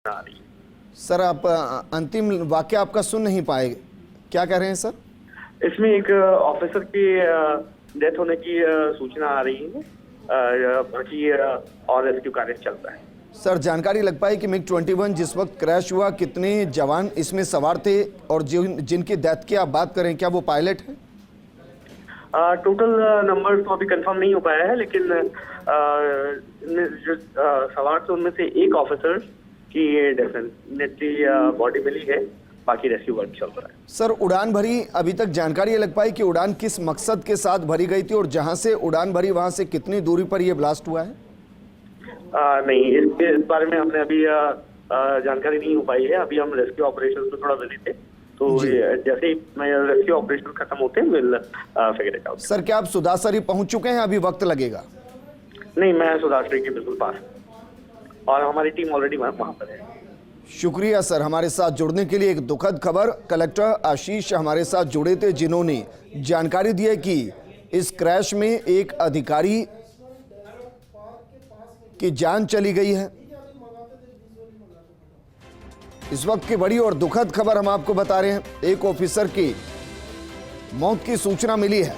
आ रही है। सर आप अंतिम वाक्य आपका सुन नहीं पाए, क्या कह रहे हैं सर? इसमें एक ऑफिसर की डेथ होने की सूचना आ रही है। बाकी और रेस्क्यू कार्य चल रहा है। सर जानकारी लग पाई कि मिग 21 जिस वक्त क्रैश हुआ कितने जवान इसमें सवार थे और जिनकी डेथ की आप बात करें क्या वो पायलट है? टोटल नंबर तो अभी कंफर्म नहीं हो पाया है, लेकिन जो सवार थे उनमें से एक ऑफिसर की डेफिनेटली बॉडी मिली है। बाकी रेस्क्यू वर्क चल रहा है। सर उड़ान भरी अभी तक जानकारी ये लग पाई कि उड़ान किस मकसद के साथ भरी गई थी और जहां से उड़ान भरी वहां से कितनी दूरी पर यह ब्लास्ट हुआ है? नहीं, इस बारे में हमने अभी जानकारी नहीं हो पाई है। अभी हम रेस्क्यू ऑपरेशन में थोड़ा बिजी थे, तो जैसे ही रेस्क्यू ऑपरेशन खत्म होते हैं will figure it out. Sir क्या आप सुदासरी पहुंच चुके हैं, अभी वक्त लगेगा? नहीं, मैं सुदासरी के बिल्कुल पास और हमारी टीम ऑलरेडी वहां पर है। शुक्रिया सर हमारे साथ जुड़ने के लिए। एक दुखद खबर, कलेक्टर आशीष हमारे साथ जुड़े थे जिन्होंने जानकारी दी है कि इस क्रैश में एक अधिकारी की जान चली गई है। इस वक्त की बड़ी और दुखद खबर हम आपको बता रहे हैं, एक ऑफिसर की मौत की सूचना मिली है।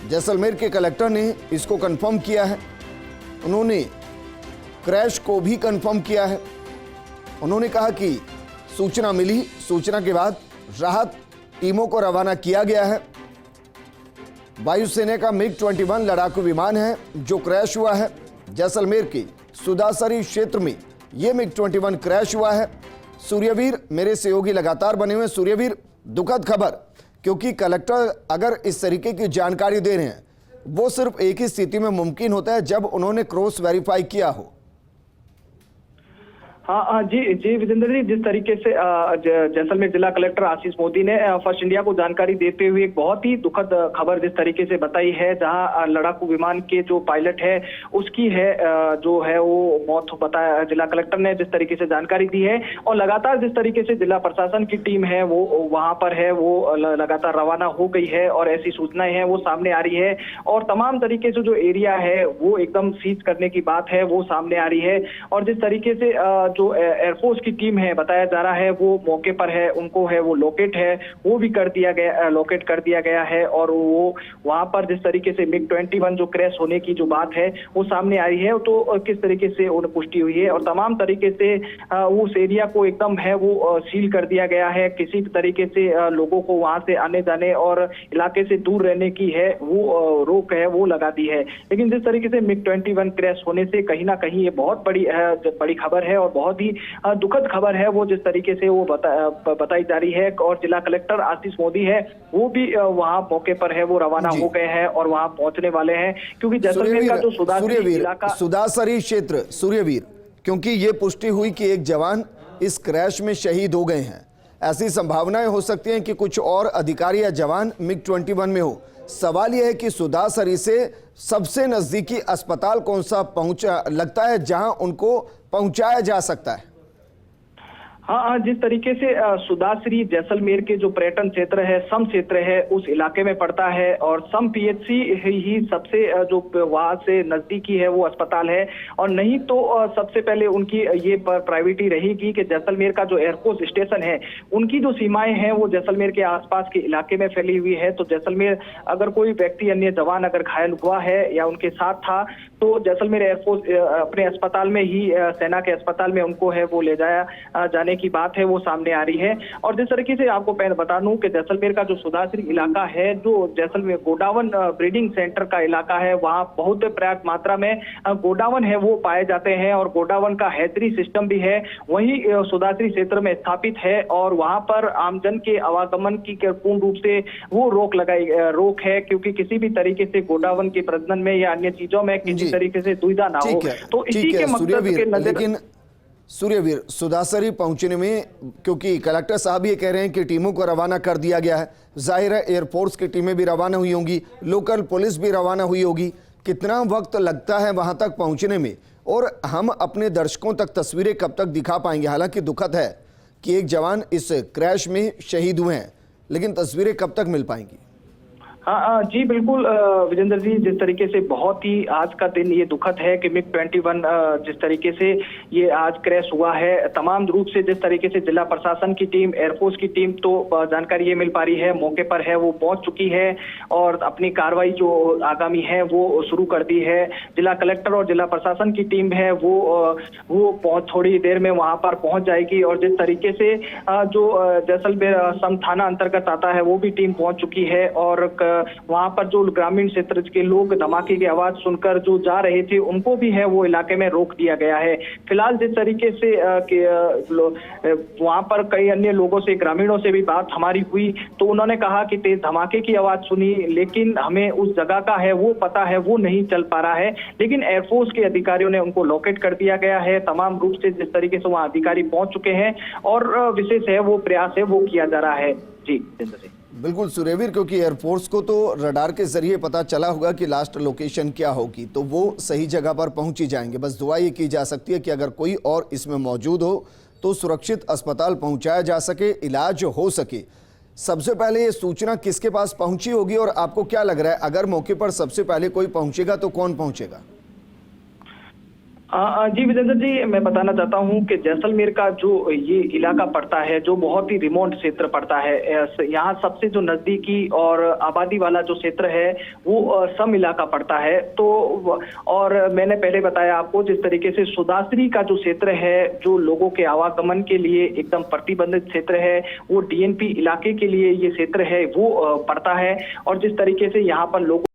जैसलमेर के कलेक्टर ने इसको कंफर्म किया है, उन्होंने क्रैश को भी कंफर्म किया है। उन्होंने कहा कि सूचना मिली, सूचना के बाद राहत टीमों को रवाना किया गया है। वायुसेना का मिग 21 लड़ाकू विमान है जो क्रैश हुआ है जैसलमेर के सुदासरी क्षेत्र में। यह मिग 21 क्रैश हुआ है। सूर्यवीर मेरे सहयोगी लगातार बने हुए। सूर्यवीर दुखद खबर, क्योंकि कलेक्टर अगर इस तरीके की जानकारी दे रहे हैं वो सिर्फ एक ही स्थिति में मुमकिन होता है जब उन्होंने क्रॉस वेरीफाई किया हो। हाँ जी विजेंद्र जी, जिस तरीके से जैसलमेर जिला कलेक्टर आशीष मोदी ने फर्स्ट इंडिया को जानकारी देते हुए एक बहुत ही दुखद खबर जिस तरीके से बताई है, जहां लड़ाकू विमान के जो पायलट है उसकी है जो है वो मौत बताया जिला कलेक्टर ने जिस तरीके से जानकारी दी है। और लगातार जिस तरीके से जिला प्रशासन की टीम है वो वहां पर है, वो लगातार रवाना हो गई है और ऐसी सूचनाएं हैं वो सामने आ रही है। और तमाम तरीके से जो एरिया है वो एकदम सीज करने की बात है वो सामने आ रही है। और जिस तरीके से जो एयरफोर्स की टीम है बताया जा रहा है वो मौके पर है, उनको है वो लोकेट है वो भी कर दिया गया, लोकेट कर दिया गया है। और वो वहां पर जिस तरीके से मिग 21 जो क्रैश होने की जो बात है वो सामने आई है, तो किस तरीके से उन्हें पुष्टि हुई है और तमाम तरीके से उस एरिया को एकदम है वो सील कर दिया गया है। किसी भी तरीके से लोगों को वहां से आने जाने और इलाके से दूर रहने की है वो रोक है वो लगा दी है। लेकिन जिस तरीके से मिग 21 क्रैश होने से कहीं ना कहीं ये बहुत बड़ी खबर है और बहुत ही दुखद खबर है वो जिस तरीके से वो बताई जा रही है। और जिला कलेक्टर आशीष मोदी है वो भी वहां मौके पर है वो रवाना हो गए हैं और वहां पहुंचने वाले हैं, क्योंकि जैसलमेर का जो सुदासरी क्षेत्र सूर्यवीर, क्योंकि ये पुष्टि हुई कि एक जवान इस क्रैश में शहीद हो गए हैं, ऐसी संभावनाएं हो सकती हैं कि कुछ और अधिकारी या जवान मिग 21 में हो। सवाल यह है कि सुदासरी से सबसे नजदीकी अस्पताल कौन सा लगता है जहां उनको पहुंचाया जा सकता है? हाँ, जिस तरीके से सुदासरी जैसलमेर के जो पर्यटन क्षेत्र है, सम क्षेत्र है, उस इलाके में पड़ता है और सम पीएचसी ही सबसे जो वहां से नजदीकी है वो अस्पताल है। और नहीं तो सबसे पहले उनकी ये प्रायोरिटी रहेगी कि जैसलमेर का जो एयरफोर्स स्टेशन है उनकी जो सीमाएं हैं वो जैसलमेर के आसपास के इलाके में फैली हुई है। तो जैसलमेर अगर कोई व्यक्ति अन्य जवान अगर घायल हुआ है या उनके साथ था तो जैसलमेर एयरफोर्स अपने अस्पताल में ही सेना के अस्पताल में उनको है वो ले जाया जाने की बात है वो सामने आ रही है। और जिस तरीके से आपको पहले बता दूं कि जैसलमेर का जो सुदासरी इलाका है, जो जैसलमेर गोडावन ब्रीडिंग सेंटर का इलाका है, वहां बहुत पर्याप्त मात्रा में गोडावन है वो पाए जाते हैं और गोडावन का हैचरी सिस्टम भी है वही सुदासरी क्षेत्र में स्थापित है। और वहां पर आमजन के आवागमन की पूर्ण रूप से वो रोक है, क्योंकि किसी भी तरीके से गोडावन के प्रजनन में या अन्य चीजों में किसी तरीके से दुविधा ना हो। तो इसी के मकसद के नजर सूर्यवीर सुदासरी पहुंचने में, क्योंकि कलेक्टर साहब ये कह रहे हैं कि टीमों को रवाना कर दिया गया है, जाहिर है एयरफोर्स की टीमें भी रवाना हुई होंगी, लोकल पुलिस भी रवाना हुई होगी, कितना वक्त लगता है वहां तक पहुंचने में और हम अपने दर्शकों तक तस्वीरें कब तक दिखा पाएंगे? हालांकि दुखद है कि एक जवान इस क्रैश में शहीद हुए हैं, लेकिन तस्वीरें कब तक मिल पाएंगी? हाँ जी बिल्कुल विजेंद्र जी, जिस तरीके से बहुत ही आज का दिन ये दुखद है कि MiG-21 जिस तरीके से ये आज क्रैश हुआ है, तमाम रूप से जिस तरीके से जिला प्रशासन की टीम, एयरफोर्स की टीम, तो जानकारी ये मिल पा रही है, मौके पर है वो पहुंच चुकी है और अपनी कार्रवाई जो आगामी है वो शुरू कर दी है। जिला कलेक्टर और जिला प्रशासन की टीम है वो थोड़ी देर में वहां पर पहुंच जाएगी और जिस तरीके से जो जैसलमेर सम थाना अंतर्गत आता है वो भी टीम पहुंच चुकी है और वहां पर जो ग्रामीण क्षेत्र के लोग धमाके की आवाज सुनकर जो जा रहे थे उनको भी है वो इलाके में रोक दिया गया है। फिलहाल जिस तरीके से वहां पर कई अन्य लोगों से, ग्रामीणों से भी बात हमारी हुई तो उन्होंने कहा कि तेज धमाके की आवाज सुनी लेकिन हमें उस जगह का है वो पता है वो नहीं चल पा रहा है, लेकिन एयरफोर्स के अधिकारियों ने उनको लोकेट कर दिया गया है। तमाम रूप से जिस तरीके से वहां अधिकारी पहुंच चुके हैं और विशेष है वो प्रयास है वो किया जा रहा है। जी बिल्कुल सुरेवीर, क्योंकि एयरफोर्स को तो रडार के जरिए पता चला होगा कि लास्ट लोकेशन क्या होगी, तो वो सही जगह पर पहुंच ही जाएंगे। बस दुआ ये की जा सकती है कि अगर कोई और इसमें मौजूद हो तो सुरक्षित अस्पताल पहुंचाया जा सके, इलाज हो सके। सबसे पहले ये सूचना किसके पास पहुंची होगी और आपको क्या लग रहा है अगर मौके पर सबसे पहले कोई पहुंचेगा तो कौन पहुंचेगा? जी विजेंद्र जी, मैं बताना चाहता हूं कि जैसलमेर का जो ये इलाका पड़ता है, जो बहुत ही रिमोट क्षेत्र पड़ता है, यहाँ सबसे जो नजदीकी और आबादी वाला जो क्षेत्र है वो सम इलाका पड़ता है। तो और मैंने पहले बताया आपको जिस तरीके से सुदासरी का जो क्षेत्र है, जो लोगों के आवागमन के लिए एकदम प्रतिबंधित क्षेत्र है, वो DNP इलाके के लिए ये क्षेत्र है वो पड़ता है और जिस तरीके से यहाँ पर लोगों